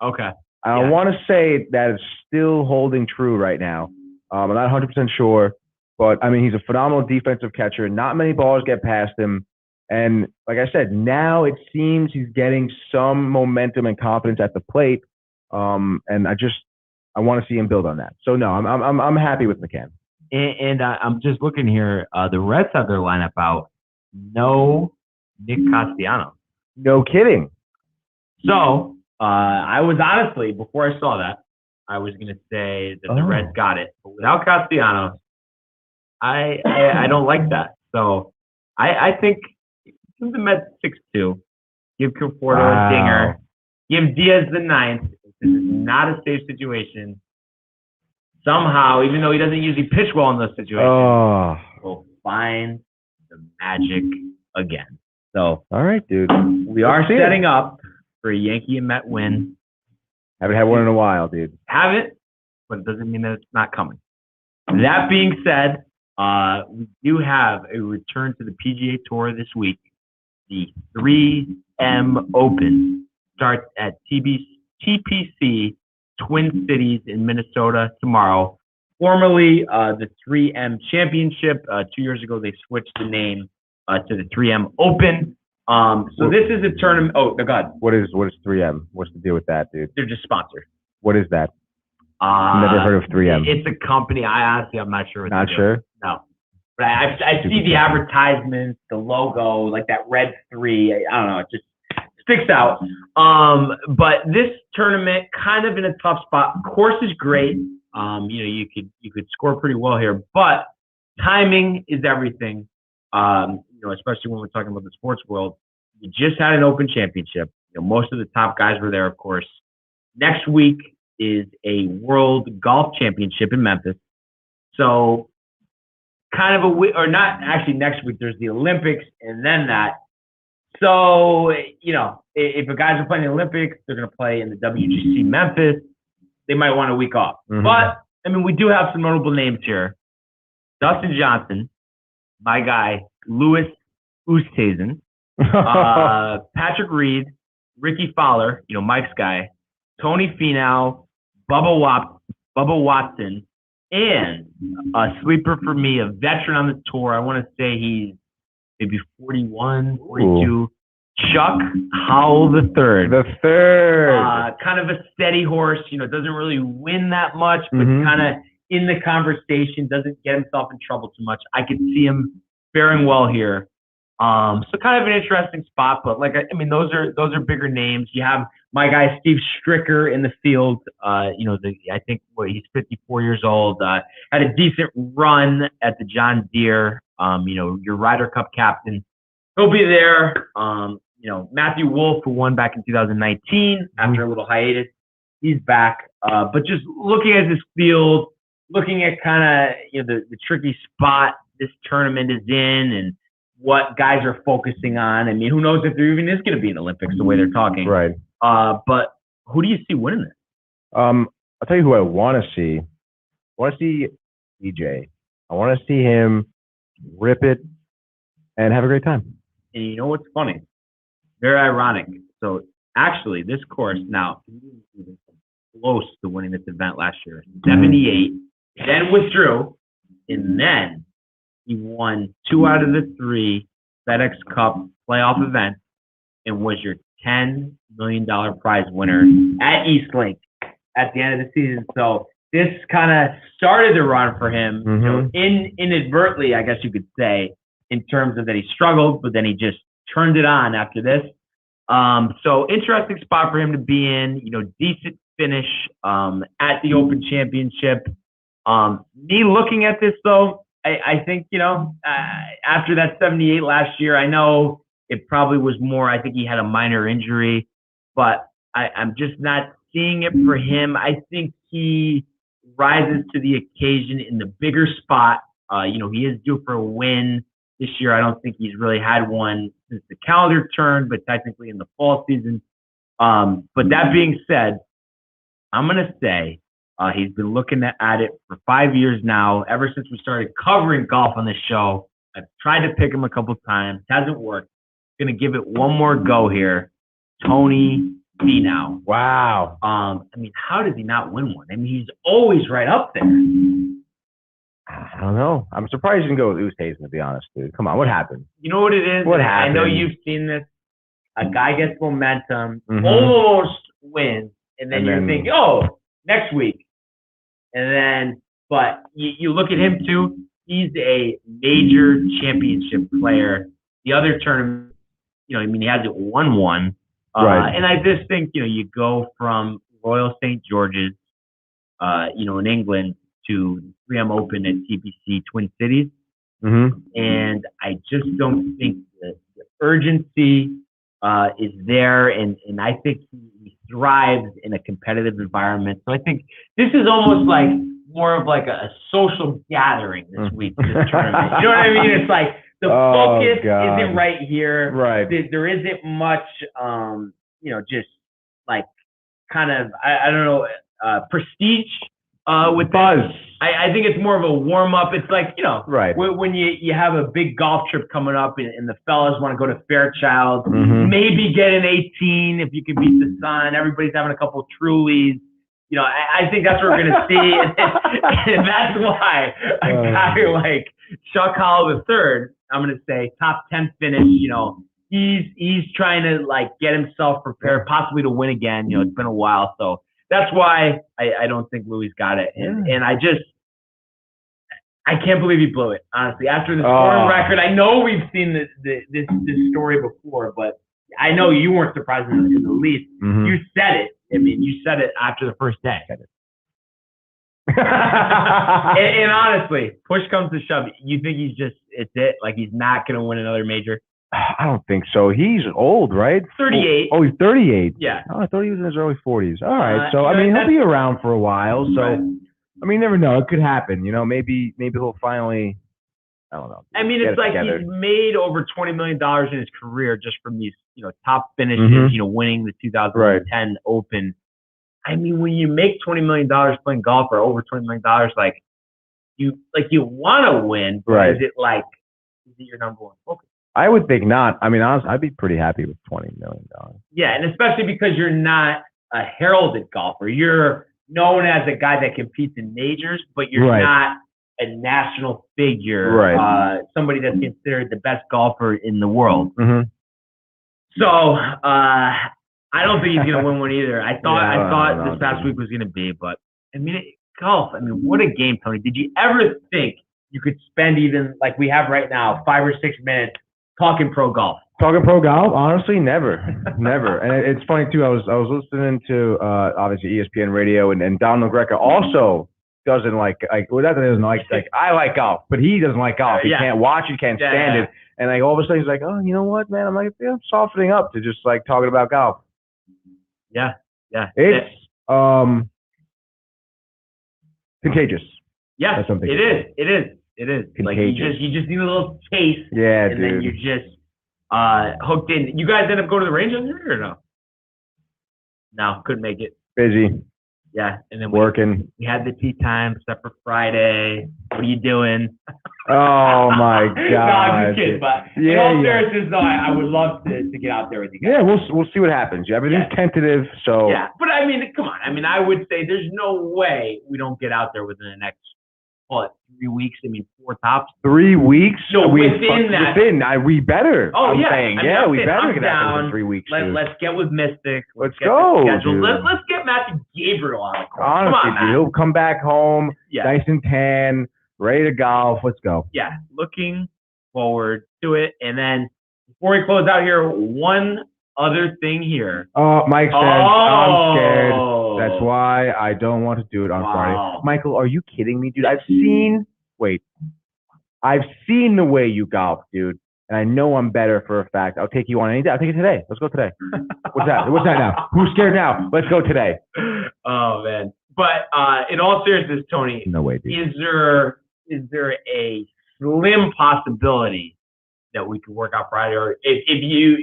Okay. I want to say that it's still holding true right now. I'm not 100% sure, but I mean, he's a phenomenal defensive catcher. Not many balls get past him. And like I said, now it seems he's getting some momentum and confidence at the plate. And I want to see him build on that. So no, I'm happy with McCann. And I'm just looking here. The Reds have their lineup out. No Nick Castellanos. No kidding. So I was honestly, before I saw that, I was going to say that the Reds got it. But without Castellanos, I don't like that. So I think give the Mets 6-2. Give Conforto a dinger. Give Diaz the 9th. This is not a safe situation. Somehow, even though he doesn't usually pitch well in those situations, we'll find the magic again. So, all right, dude. We are setting up for a Yankee and Met win. Haven't had one in a while, dude. Haven't, but it doesn't mean that it's not coming. That being said, we do have a return to the PGA Tour this week. The 3M Open starts at TPC Twin Cities in Minnesota tomorrow. Formerly the 3M Championship. 2 years ago, they switched the name to the 3M Open. So this is a tournament. Oh, God. What is 3M? What's the deal with that, dude? They're just sponsored. What is that? Never heard of 3M. It's a company. I'm not sure. Not sure? No. But I see the advertisements, the logo, like that red 3. I don't know. It just sticks out. But this tournament, kind of in a tough spot. Course is great. You could score pretty well here, but timing is everything. Especially when we're talking about the sports world. You just had an Open Championship. Most of the top guys were there, of course. Next week is a World Golf Championship in Memphis. So kind of or not actually next week, there's the Olympics and then that. So, if the guys are playing the Olympics, they're going to play in the WGC Memphis. They might want a week off. Mm-hmm. But, we do have some notable names here. Dustin Johnson, my guy, Louis Oosthuizen, Patrick Reed, Ricky Fowler, Mike's guy, Tony Finau, Bubba Watson, and a sleeper for me, a veteran on the tour. I want to say he's maybe 41, 42. Ooh. Chuck Howell III. The third. Kind of a steady horse, doesn't really win that much, but kind of in the conversation, doesn't get himself in trouble too much. I could see him faring well here. So kind of an interesting spot, but those are bigger names. You have my guy Steve Stricker in the field. I think he's 54 years old. Had a decent run at the John Deere. Your Ryder Cup captain. He'll be there. Matthew Wolff, who won back in 2019 after a little hiatus, he's back. But just looking at this field, looking at kind of the tricky spot this tournament is in, and what guys are focusing on. Who knows if there even is going to be an Olympics the way they're talking. Right. But who do you see winning this? I'll tell you who I want to see. I want to see DJ. I want to see him rip it and have a great time. And you know what's funny? Very ironic. So actually, this course now close to winning this event last year. 78, then withdrew, and then he won 2 out of the 3 FedEx Cup playoff events and was your $10 million prize winner at Eastlake at the end of the season. So this kind of started the run for him, inadvertently, I guess you could say, in terms of that he struggled, but then he just turned it on after this. So interesting spot for him to be in, decent finish at the Open Championship. Me looking at this, though, I think, after that 78 last year, I know it probably was more, I think he had a minor injury, but I'm just not seeing it for him. I think he rises to the occasion in the bigger spot. He is due for a win this year. I don't think he's really had one since the calendar turned, but technically in the fall season. But that being said, I'm going to say he's been looking at it for 5 years now, ever since we started covering golf on this show. I've tried to pick him a couple times. Hasn't worked. Going to give it one more go here. Tony Finau. Wow. How does he not win one? He's always right up there. I don't know. I'm surprised you didn't go with Oosthuizen, to be honest, dude. Come on, what happened? You know what it is? What I know happened? you've seen this. A guy gets momentum, almost wins, and then you're thinking, oh, next week. And then, but you look at him too. He's a major championship player. The other tournament, he hasn't won one. Right. And I just think, you go from Royal St. George's, in England to the 3M Open at TPC Twin Cities. And I just don't think the urgency is there. And I think he thrives in a competitive environment. So I think this is almost like more of like a social gathering this week, this tournament. You know what I mean? It's like the focus isn't right here. Right. There isn't much, just like kind of, I don't know, prestige with buzz. I think it's more of a warm up. It's like, right. when you have a big golf trip coming up and the fellas want to go to Fairchild, maybe get an 18 if you can beat the sun. Everybody's having a couple of Trulies. I think that's what we're going to see. And that's why a guy like Chuck Howell III, I'm going to say top 10 finish, he's trying to like get himself prepared, possibly to win again. It's been a while. So that's why I don't think Louis got it. And I can't believe he blew it, honestly. After the scoring record, I know we've seen this story before, but I know you weren't surprised in the least. You said it. I mean, you said it after the first day. and honestly, push comes to shove. You think it's it? Like he's not going to win another major? I don't think so. He's old, right? 38. Oh, he's 38. Yeah. Oh, I thought he was in his early 40s. All right. So, he'll be around for a while. So, right. You never know. It could happen. Maybe he'll finally, I don't know. It's like he's made over $20 million in his career just from these, top finishes, winning the 2010 Open. I mean, when you make $20 million playing golf or over $20 million, you want to win, but right. Is it your number one focus? I would think not. I mean, honestly, I'd be pretty happy with $20 million. Yeah, and especially because you're not a heralded golfer. You're known as a guy that competes in majors, but you're not a national figure, right. Somebody that's considered the best golfer in the world. So I don't think he's going to win one either. I thought this past week was going to be, but golf. What a game, Tony. Did you ever think you could spend even like we have right now, 5 or 6 minutes talking pro golf? Talking pro golf? Honestly, never. And it's funny too. I was listening to obviously ESPN radio, and Don LaGreca also doesn't like I like golf, but he doesn't like golf. He can't watch it, can't stand it. And all of a sudden he's like, oh, you know what, man? I'm softening up to just talking about golf. Yeah. It's contagious. Yeah, it is. Contagious. Like you just need a little taste. Yeah, and then you're just hooked in. You guys end up going to the range on here or no? No, couldn't make it. Busy. Yeah, and then working. We had the tea time set for Friday. What are you doing? Oh my God! No, I'm just kidding. But in all seriousness, though, I would love to get out there with you guys. Yeah, we'll see what happens. Everything's tentative, so yeah. But come on. I would say there's no way we don't get out there within the next 3 weeks. 4 tops. 3 weeks? No, within that. We better. Oh, I'm yeah. saying. We better get out there in 3 weeks. Let's get with Mystic. Let's go. Let's get Matthew Gabriel on the court. Honestly, he'll come back home, nice and tan, ready to golf. Let's go. Yeah, looking forward to it. And then before we close out here, one other thing here. Mike says, I'm scared. That's why I don't want to do it on Friday. Michael, are you kidding me, dude? I've seen the way you golf, dude. And I know I'm better for a fact. I'll take you on any day. I'll take it today. Let's go today. What's that? What's that now? Who's scared now? Let's go today. Oh, man. But in all seriousness, Tony, no way, dude. Is there a slim possibility that we could work out Friday? Or if you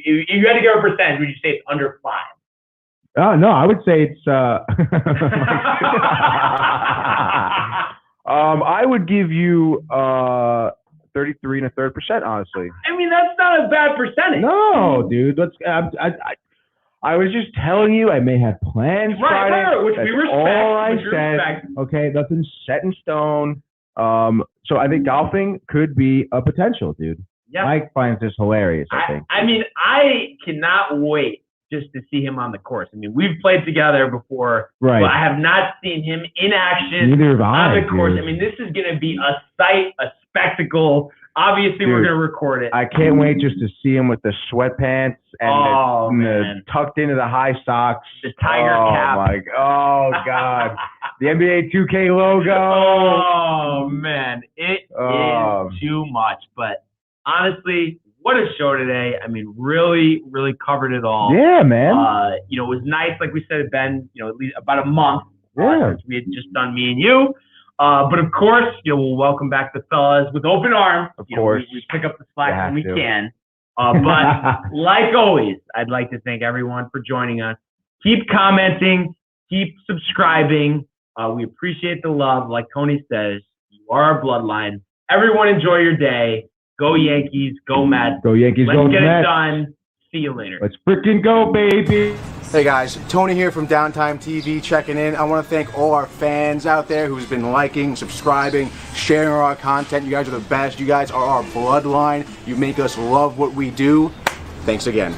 had to give a percentage, would you say it's under 5? No, I would say it's I would give you 33 1/3%, honestly. That's not a bad percentage. No, dude. I was just telling you I may have plans Friday. Right, which we respect. All I said. Okay, nothing's set in stone. So I think golfing could be a potential, dude. Yeah. Mike finds this hilarious, I think. I mean, I cannot wait just to see him on the course. I mean, we've played together before, Right. but I have not seen him in action Neither have I, on the course. dude. I mean, this is going to be a sight, a spectacle. Obviously, we're Dude, going to record it. I can't wait just to see him with the sweatpants and the tucked into the high socks. The tiger cap. Oh, God. The NBA 2K logo. Oh, man. It is too much. But honestly, what a show today. I mean, really, really covered it all. Yeah, man. You know, it was nice, like we said, it had been, you know, at least about a month since we had just done me and you. But of course, you know, we'll welcome back the fellas with open arms. Of course. We pick up the slack when we to. can. But like always, I'd like to thank everyone for joining us. Keep commenting, keep subscribing. We appreciate the love. Like Tony says, you are our bloodline. Everyone enjoy your day. Go Yankees, go Mets. Go Yankees, go Let's get Mets. it done. See you later. Let's freaking go, baby. Hey guys, Tony here from Downtime TV checking in. I want to thank all our fans out there who's been liking, subscribing, sharing our content. You guys are the best. You guys are our bloodline. You make us love what we do. Thanks again.